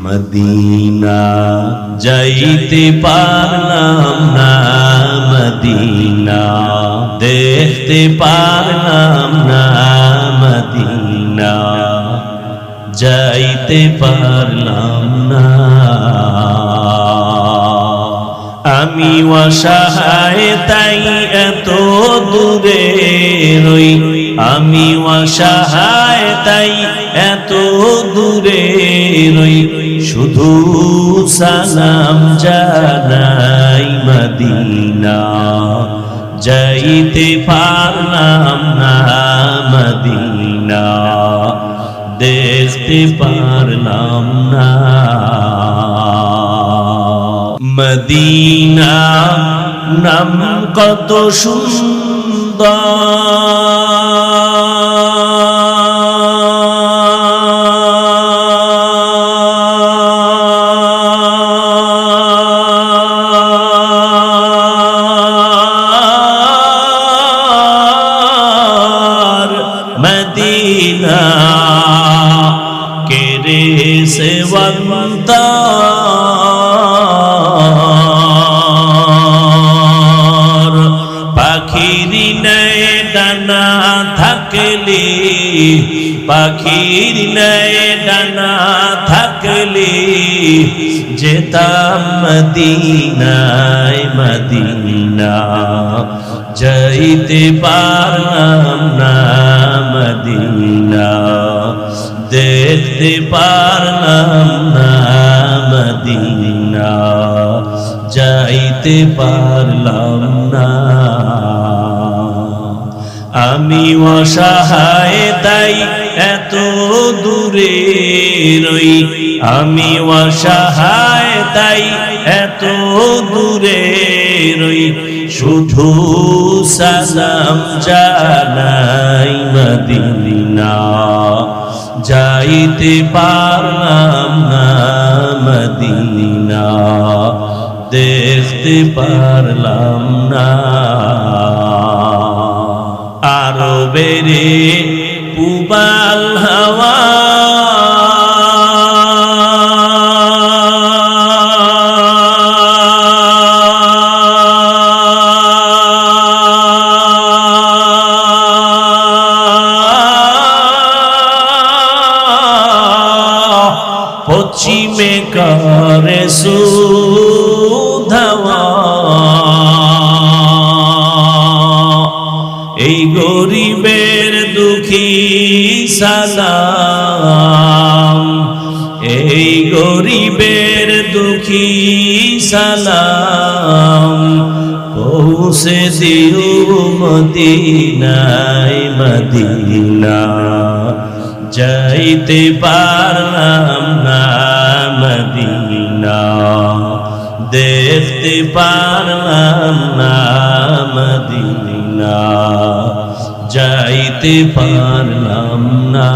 Medina যাইতে পারলাম না, মদিনা দেখতে পারলাম না, মদিনা যাইতে পারলাম না। আমি অসহায় তাই এত দূরে রই, আমি অসহায় তাই এত দূরে রই, শুধু সালাম জানাই মদিনা যাইতে পারলাম না, মদিনা দেখতে পারলাম না। মদিনা নাম কত সুন্দর, মদিনা কেরে সেবন্ত পাখির নয় ডানা থাকলে, পাখির নয় ডানা থাকলে যেতাম মদিনায়, মদিনা যাইতে পারলাম না, মদিনা দেখতে পারলাম না, মদিনা যাইতে পারলাম না। আমি অসহায় তাই এত দূরে রই, আমি অসহায় তাই এত দূরে রই, শুধু সালাম জানাই মদিনা যাইতে পারলাম না, মদিনা দেখতে পারলাম না। আরো বেরে পুবাল হাওয়া পশ্চিমে করে সুধাওয়া, এই গরিবের দুঃখী সালাম, এই গরিবের দুঃখী সালাম পৌঁছে দিও মদিনায়, মদিনা যাইতে পারলাম না, মদিনা দেখতে পারলাম না, মদিনা যাইতে পারলাম না।